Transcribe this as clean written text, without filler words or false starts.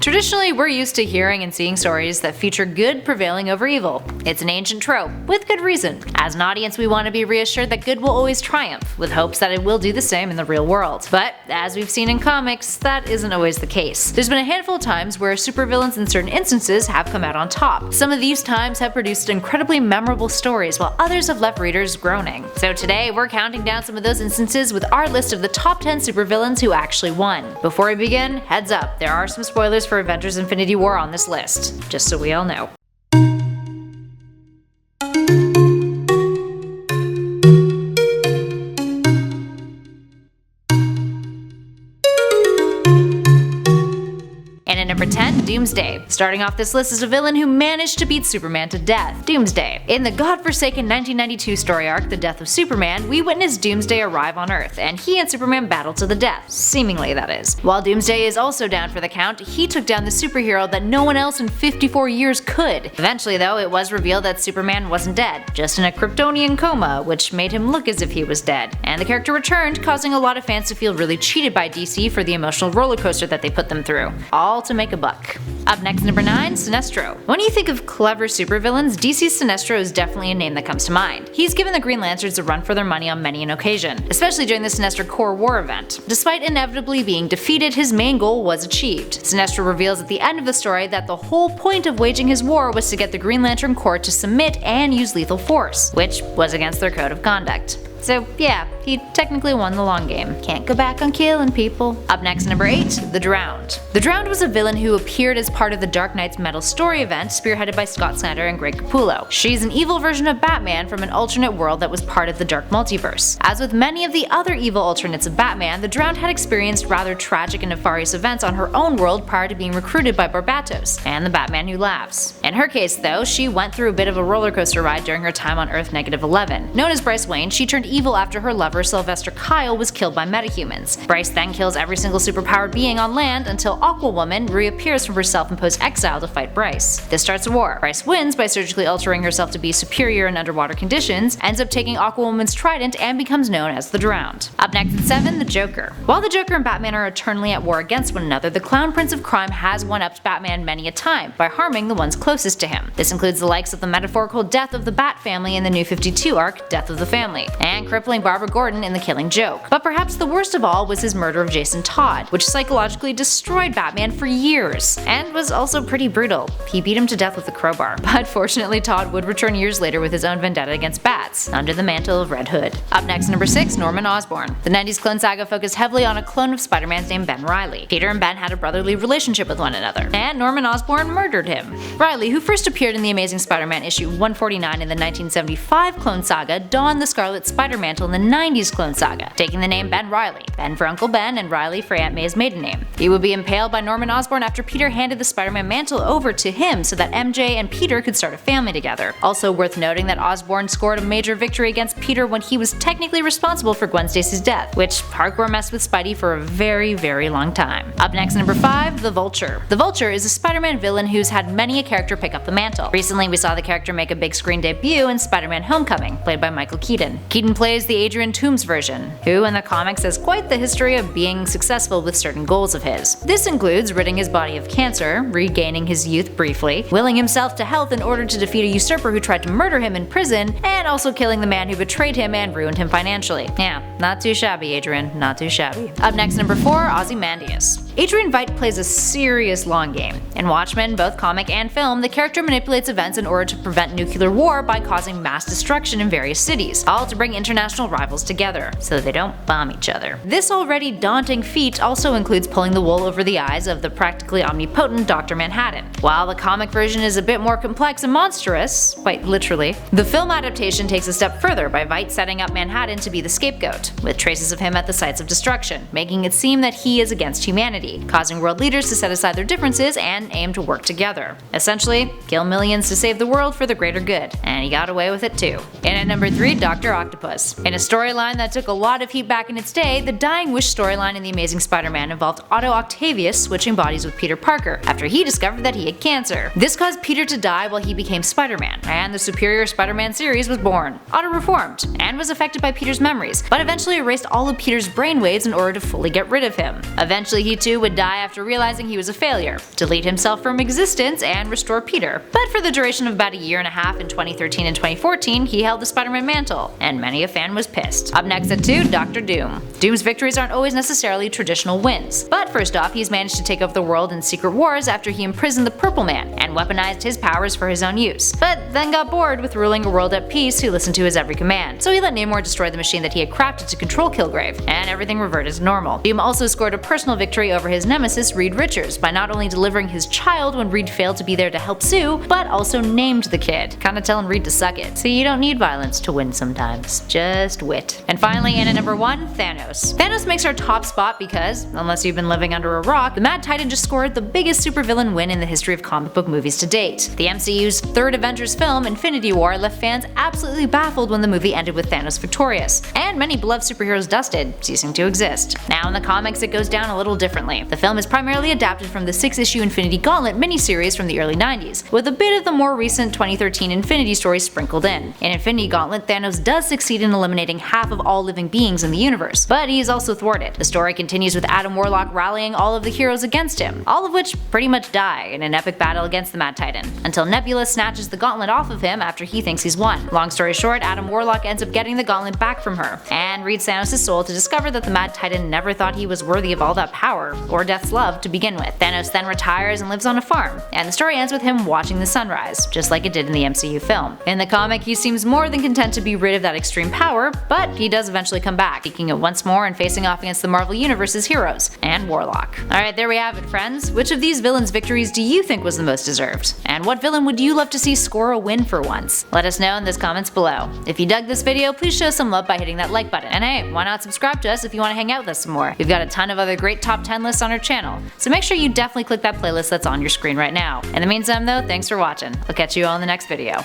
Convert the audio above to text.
Traditionally, we're used to hearing and seeing stories that feature good prevailing over evil. It's an ancient trope, with good reason. As an audience, we want to be reassured that good will always triumph, with hopes that it will do the same in the real world. But, as we've seen in comics, that isn't always the case. There's been a handful of times where supervillains in certain instances have come out on top. Some of these times have produced incredibly memorable stories, while others have left readers groaning. So today, we're counting down some of those instances with our list of the top 10 supervillains who actually won. Before we begin, heads up, there are some spoilers for Avengers Infinity War on this list, just so we all know. And at number 10, Doomsday. Starting off this list is a villain who managed to beat Superman to death, Doomsday. In the godforsaken 1992 story arc, The Death of Superman, we witness Doomsday arrive on Earth, and he and Superman battle to the death, seemingly that is. While Doomsday is also down for the count, he took down the superhero that no one else in 54 years could. Eventually though, it was revealed that Superman wasn't dead, just in a Kryptonian coma, which made him look as if he was dead. And the character returned, causing a lot of fans to feel really cheated by DC for the emotional roller coaster that they put them through. All to make a buck. Up next, number 9, Sinestro. When you think of clever supervillains, DC's Sinestro is definitely a name that comes to mind. He's given the Green Lanterns a run for their money on many an occasion, especially during the Sinestro Corps War event. Despite inevitably being defeated, his main goal was achieved. Sinestro reveals at the end of the story that the whole point of waging his war was to get the Green Lantern Corps to submit and use lethal force, which was against their code of conduct. So yeah, he technically won the long game. Can't go back on killing people. Up next, number 8, The Drowned. The Drowned was a villain who appeared as part of the Dark Knight's Metal story event spearheaded by Scott Snyder and Greg Capullo. She's an evil version of Batman from an alternate world that was part of the Dark Multiverse. As with many of the other evil alternates of Batman, the Drowned had experienced rather tragic and nefarious events on her own world prior to being recruited by Barbatos and the Batman Who Laughs. In her case though, she went through a bit of a roller coaster ride during her time on Earth -11. Known as Bryce Wayne, she turned evil after her lover Sylvester Kyle was killed by metahumans. Bryce then kills every single superpowered being on land until Aquawoman reappears from her self-imposed exile to fight Bryce. This starts a war. Bryce wins by surgically altering herself to be superior in underwater conditions, ends up taking Aquawoman's trident, and becomes known as the Drowned. Up next at 7, the Joker. While the Joker and Batman are eternally at war against one another, the Clown Prince of Crime has one-upped Batman many a time by harming the ones closest to him. This includes the likes of the metaphorical death of the Bat family in the New 52 arc, Death of the Family, and crippling Barbara Gordon in The Killing Joke. But perhaps the worst of all was his murder of Jason Todd, which psychologically destroyed Batman for years, and was also pretty brutal. He beat him to death with a crowbar, but fortunately Todd would return years later with his own vendetta against bats, under the mantle of Red Hood. Up next, number 6, Norman Osborn. The 90s clone saga focused heavily on a clone of Spider-Man's named Ben Reilly. Peter and Ben had a brotherly relationship with one another, and Norman Osborn murdered him. Reilly, who first appeared in the Amazing Spider-Man issue 149 in the 1975 clone saga, donned the Scarlet Spider mantle in the 90s clone saga, taking the name Ben Reilly, Ben for Uncle Ben and Reilly for Aunt May's maiden name. He would be impaled by Norman Osborn after Peter handed the Spider-Man mantle over to him so that MJ and Peter could start a family together. Also worth noting that Osborn scored a major victory against Peter when he was technically responsible for Gwen Stacy's death, which hardcore messed with Spidey for a very, very long time. Up next, number 5, the Vulture. The Vulture is a Spider-Man villain who's had many a character pick up the mantle. Recently, we saw the character make a big screen debut in Spider-Man Homecoming, played by Michael Keaton. Keaton plays the Adrian Toomes version, who in the comics has quite the history of being successful with certain goals of his. This includes ridding his body of cancer, regaining his youth briefly, willing himself to health in order to defeat a usurper who tried to murder him in prison, and also killing the man who betrayed him and ruined him financially. Yeah, not too shabby, Adrian, not too shabby. Up next, number 4, Ozymandias. Adrian Veidt plays a serious long game. In Watchmen, both comic and film, the character manipulates events in order to prevent nuclear war by causing mass destruction in various cities, all to bring international rivals together, so that they don't bomb each other. This already daunting feat also includes pulling the wool over the eyes of the practically omnipotent Dr. Manhattan. While the comic version is a bit more complex and monstrous, quite literally, the film adaptation takes a step further by Veidt setting up Manhattan to be the scapegoat, with traces of him at the sites of destruction, making it seem that he is against humanity, causing world leaders to set aside their differences and aim to work together. Essentially, kill millions to save the world for the greater good, and he got away with it too. And at number 3, Dr. Octopus. OCTOPUS. In a storyline that took a lot of heat back in its day, the Dying Wish storyline in The Amazing Spider-Man involved Otto Octavius switching bodies with Peter Parker after he discovered that he had cancer. This caused Peter to die while he became Spider-Man, and the Superior Spider-Man series was born. Otto reformed, and was affected by Peter's memories, but eventually erased all of Peter's brainwaves in order to fully get rid of him. Eventually he too would die after realizing he was a failure, delete himself from existence, and restore Peter. But for the duration of about a year and a half in 2013 and 2014, he held the Spider-Man mantle, and many a fan was pissed. Up next at 2, Dr. Doom. Doom's victories aren't always necessarily traditional wins, but first off, he's managed to take over the world in secret wars after he imprisoned the Purple Man and weaponized his powers for his own use, but then got bored with ruling a world at peace who listened to his every command, so he let Namor destroy the machine that he had crafted to control Kilgrave, and everything reverted to normal. Doom also scored a personal victory over his nemesis Reed Richards by not only delivering his child when Reed failed to be there to help Sue, but also named the kid, kinda telling Reed to suck it. See, you don't need violence to win sometimes, just wit. And finally, in at number 1, Thanos. Thanos makes our top spot because, unless you've been living under a rock, the Mad Titan just scored the biggest supervillain win in the history of comic book movies to date. The MCU's third Avengers film, Infinity War, left fans absolutely baffled when the movie ended with Thanos victorious, and many beloved superheroes dusted, ceasing to exist. Now in the comics it goes down a little differently. The film is primarily adapted from the 6-issue Infinity Gauntlet miniseries from the early 90s, with a bit of the more recent 2013 Infinity stories sprinkled in. In Infinity Gauntlet, Thanos does succeed in eliminating half of all living beings in the universe, but he is also thwarted. The story continues with Adam Warlock rallying all of the heroes against him, all of which pretty much die in an epic battle against the Mad Titan, until Nebula snatches the gauntlet off of him after he thinks he's won. Long story short, Adam Warlock ends up getting the gauntlet back from her, and reads Thanos' soul to discover that the Mad Titan never thought he was worthy of all that power, or Death's love to begin with. Thanos then retires and lives on a farm, and the story ends with him watching the sunrise, just like it did in the MCU film. In the comic, he seems more than content to be rid of that extreme power, but he does eventually come back, seeking it once more and facing off against the Marvel Universe's heroes, and Warlock. Alright, there we have it, friends. Which of these villains' victories do you think was the most deserved? And what villain would you love to see score a win for once? Let us know in the comments below. If you dug this video, please show some love by hitting that like button. And hey, why not subscribe to us if you want to hang out with us some more? We've got a ton of other great top 10 lists on our channel, so make sure you definitely click that playlist that's on your screen right now. In the meantime though, thanks for watching. I'll catch you all in the next video.